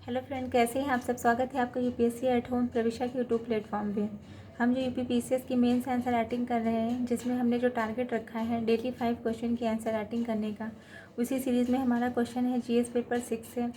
Hello friend, कैसे हैं आप सब। स्वागत है आपका यूपीएससी एट होम प्रविशा के यूट्यूब प्लेटफॉर्म पे। हम जो यूपीपीसीएस की मेंस आंसर राइटिंग कर रहे हैं, जिसमें हमने जो टारगेट रखा है डेली 5 क्वेश्चन की आंसर राइटिंग करने का, उसी सीरीज़ में हमारा क्वेश्चन है जीएस पेपर 6 से।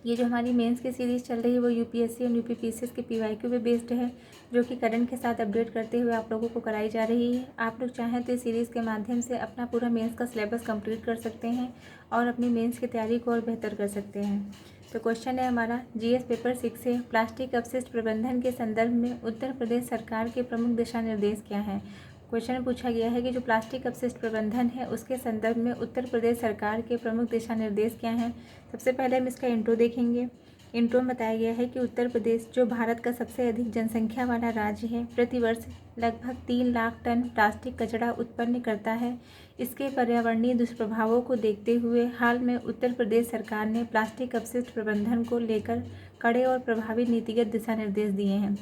ये जो हमारी मेंस की सीरीज़ चल रही है वो यूपीएससी और यूपीपीसीएस के पीवाईक्यू पे बेस्ड है, जो कि करंट के साथ अपडेट करते हुए आप लोगों को कराई जा रही है। आप लोग चाहें तो इस सीरीज़ के माध्यम से अपना पूरा मेंस का सिलेबस कंप्लीट कर सकते हैं और अपनी मेंस की तैयारी को और बेहतर कर सकते हैं। तो क्वेश्चन है हमारा जीएस पेपर 6 से, प्लास्टिक अपशिष्ट प्रबंधन के संदर्भ में उत्तर प्रदेश सरकार के प्रमुख दिशा निर्देश क्या हैं। क्वेश्चन में पूछा गया है कि जो प्लास्टिक अपशिष्ट प्रबंधन है उसके संदर्भ में उत्तर प्रदेश सरकार के प्रमुख दिशा निर्देश क्या हैं। सबसे पहले हम इसका इंट्रो देखेंगे। इंट्रो में बताया गया है कि उत्तर प्रदेश जो भारत का सबसे अधिक जनसंख्या वाला राज्य है, प्रतिवर्ष लगभग 3 लाख टन प्लास्टिक कचरा उत्पन्न करता है। इसके पर्यावरणीय दुष्प्रभावों को देखते हुए हाल में उत्तर प्रदेश सरकार ने प्लास्टिक अपशिष्ट प्रबंधन को लेकर कड़े और प्रभावी नीतिगत दिशा निर्देश दिए हैं।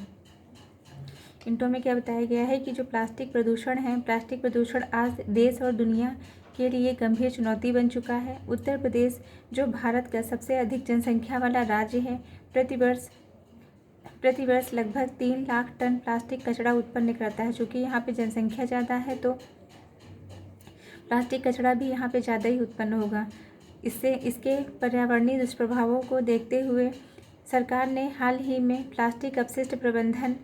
इंट्रो में क्या बताया गया है कि जो प्लास्टिक प्रदूषण है, प्लास्टिक प्रदूषण आज देश और दुनिया के लिए गंभीर चुनौती बन चुका है। उत्तर प्रदेश जो भारत का सबसे अधिक जनसंख्या वाला राज्य है, प्रतिवर्ष लगभग 3 लाख टन प्लास्टिक कचरा उत्पन्न करता है। चूँकि यहाँ पे जनसंख्या ज़्यादा है तो प्लास्टिक कचरा भी यहाँ पे ज़्यादा ही उत्पन्न होगा। इसके पर्यावरणीय दुष्प्रभावों को देखते हुए सरकार ने हाल ही में प्लास्टिक अपशिष्ट प्रबंधन,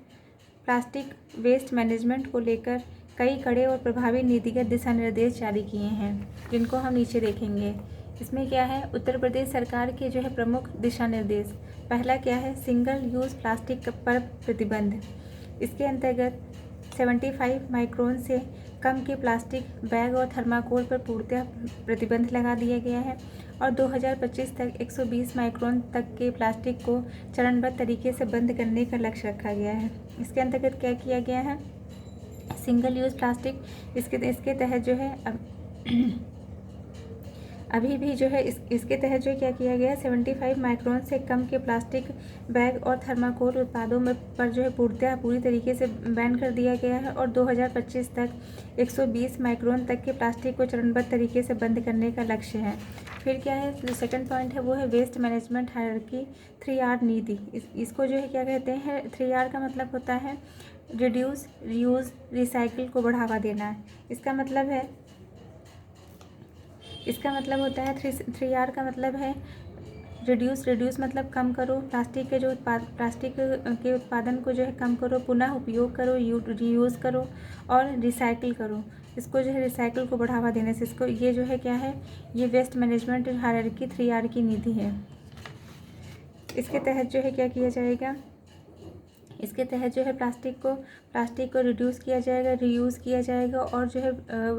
प्लास्टिक वेस्ट मैनेजमेंट को लेकर कई कड़े और प्रभावी नीतिगत दिशा निर्देश जारी किए हैं, जिनको हम नीचे देखेंगे। इसमें क्या है, उत्तर प्रदेश सरकार के जो है प्रमुख दिशा निर्देश। पहला क्या है, सिंगल यूज़ प्लास्टिक पर प्रतिबंध। इसके अंतर्गत 75 माइक्रोन से कम के प्लास्टिक बैग और थर्माकोल पर पूर्णतः प्रतिबंध लगा दिया गया है और 2025 तक 120 माइक्रोन तक के प्लास्टिक को चरणबद्ध तरीके से बंद करने का लक्ष्य रखा गया है। इसके अंतर्गत क्या किया गया है, सिंगल यूज़ प्लास्टिक, इसके तहत जो है अभी भी जो है इसके तहत जो क्या किया गया है, 75 माइक्रोन से कम के प्लास्टिक बैग और थर्माकोल उत्पादों में पर जो है पूरी तरीके से बैन कर दिया गया है और 2025 तक 120 माइक्रोन तक के प्लास्टिक को चरणबद्ध तरीके से बंद करने का लक्ष्य है। फिर क्या है, जो सेकंड पॉइंट है वो है वेस्ट मैनेजमेंट हायरार्की 3R नीति। इसको जो है क्या कहते हैं, 3R का मतलब होता है रिड्यूस, रीयूज़, रिसाइकिल को बढ़ावा देना। इसका मतलब होता है 3R का मतलब है रिड्यूस मतलब कम करो, प्लास्टिक के उत्पादन को जो है कम करो, पुनः उपयोग करो, रीयूज़ करो और रिसाइकिल करो। इसको जो है रिसाइकिल को बढ़ावा देने से इसको ये जो है क्या है, ये वेस्ट मैनेजमेंट हायरार्की 3R की नीति है। इसके तहत जो है क्या किया जाएगा, इसके तहत जो है प्लास्टिक को रिड्यूस किया जाएगा, रीयूज़ किया जाएगा और जो है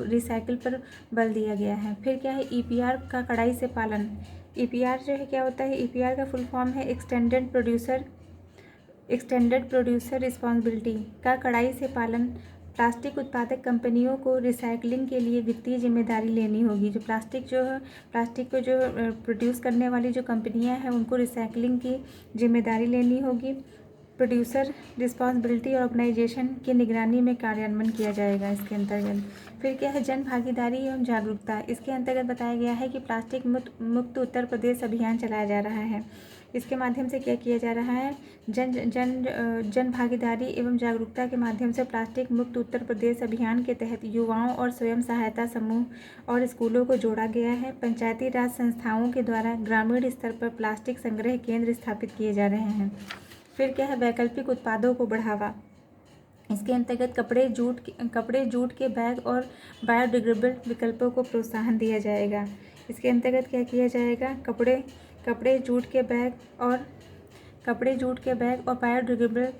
रिसाइकिल पर बल दिया गया है। फिर क्या है, EPR का कड़ाई से पालन। EPR जो है क्या होता है, EPR का फुल फॉर्म है एक्सटेंडेड प्रोड्यूसर रिस्पॉन्सिबिलिटी का कड़ाई से पालन। प्लास्टिक उत्पादक कंपनियों को रिसाइकलिंग के लिए वित्तीय जिम्मेदारी लेनी होगी। जो प्लास्टिक को जो प्रोड्यूस करने वाली जो कंपनियां हैं उनको रिसाइकलिंग की जिम्मेदारी लेनी होगी। प्रोड्यूसर रिस्पॉन्सिबिलिटी ऑर्गेनाइजेशन की निगरानी में कार्यान्वयन किया जाएगा इसके अंतर्गत। फिर क्या है, जन भागीदारी एवं जागरूकता। इसके अंतर्गत बताया गया है कि प्लास्टिक मुक्त उत्तर प्रदेश अभियान चलाया जा रहा है। इसके माध्यम से क्या किया जा रहा है, जन भागीदारी एवं जागरूकता के माध्यम से प्लास्टिक मुक्त उत्तर प्रदेश अभियान के तहत युवाओं और स्वयं सहायता समूह और स्कूलों को जोड़ा गया है। पंचायती राज संस्थाओं के द्वारा ग्रामीण स्तर पर प्लास्टिक संग्रह केंद्र स्थापित किए जा रहे हैं। फिर क्या है, वैकल्पिक उत्पादों को बढ़ावा। इसके अंतर्गत कपड़े, जूट के बैग और बायोडिग्रेडेबल विकल्पों को प्रोत्साहन दिया जाएगा। इसके अंतर्गत क्या किया जाएगा, कपड़े, जूट के बैग और बायोडिग्रेडेबल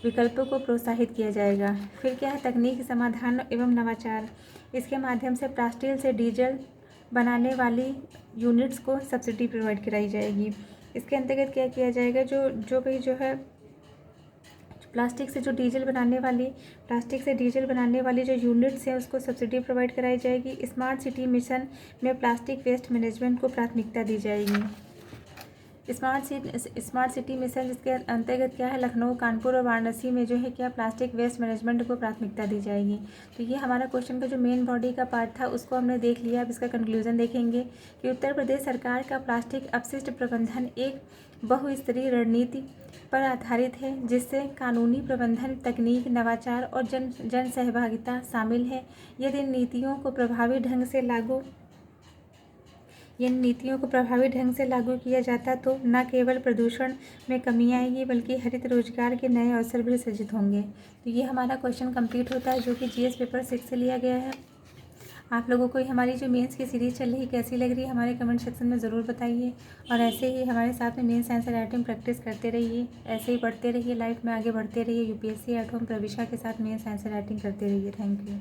विकल्पों को प्रोत्साहित किया जाएगा। फिर क्या है, तकनीकी समाधान एवं नवाचार। इसके माध्यम से प्लास्टिक से डीजल बनाने वाली यूनिट्स को सब्सिडी प्रोवाइड कराई जाएगी। इसके अंतर्गत क्या किया जाएगा, जो है प्लास्टिक से डीजल बनाने वाली जो यूनिट्स हैं उसको सब्सिडी प्रोवाइड कराई जाएगी। स्मार्ट सिटी मिशन में प्लास्टिक वेस्ट मैनेजमेंट को प्राथमिकता दी जाएगी। स्मार्ट सिटी मिशन, जिसके अंतर्गत क्या है, लखनऊ, कानपुर और वाराणसी में जो है क्या प्लास्टिक वेस्ट मैनेजमेंट को प्राथमिकता दी जाएगी। तो ये हमारा क्वेश्चन का जो मेन बॉडी का पार्ट था उसको हमने देख लिया। अब इसका कंक्लूजन देखेंगे कि उत्तर प्रदेश सरकार का प्लास्टिक अपशिष्ट प्रबंधन एक बहुस्तरीय रणनीति पर आधारित है, जिससे कानूनी प्रबंधन, तकनीक, नवाचार और जन सहभागिता शामिल है। यदि इन नीतियों को प्रभावी ढंग से लागू किया जाता तो न केवल प्रदूषण में कमी आएगी बल्कि हरित रोजगार के नए अवसर भी सृजित होंगे। तो ये हमारा क्वेश्चन कंप्लीट होता है, जो कि जीएस पेपर 6 से लिया गया है। आप लोगों को हमारी जो मेंस की सीरीज़ चल रही है कैसी लग रही है हमारे कमेंट सेक्शन में ज़रूर बताइए, और ऐसे ही हमारे साथ में मेंस आंसर राइटिंग प्रैक्टिस करते रहिए। ऐसे ही पढ़ते रहिए, लाइफ में आगे बढ़ते रहिए। यूपीएससी एट होम प्रविशा के साथ मेंस आंसर राइटिंग करते रहिए। Thank you.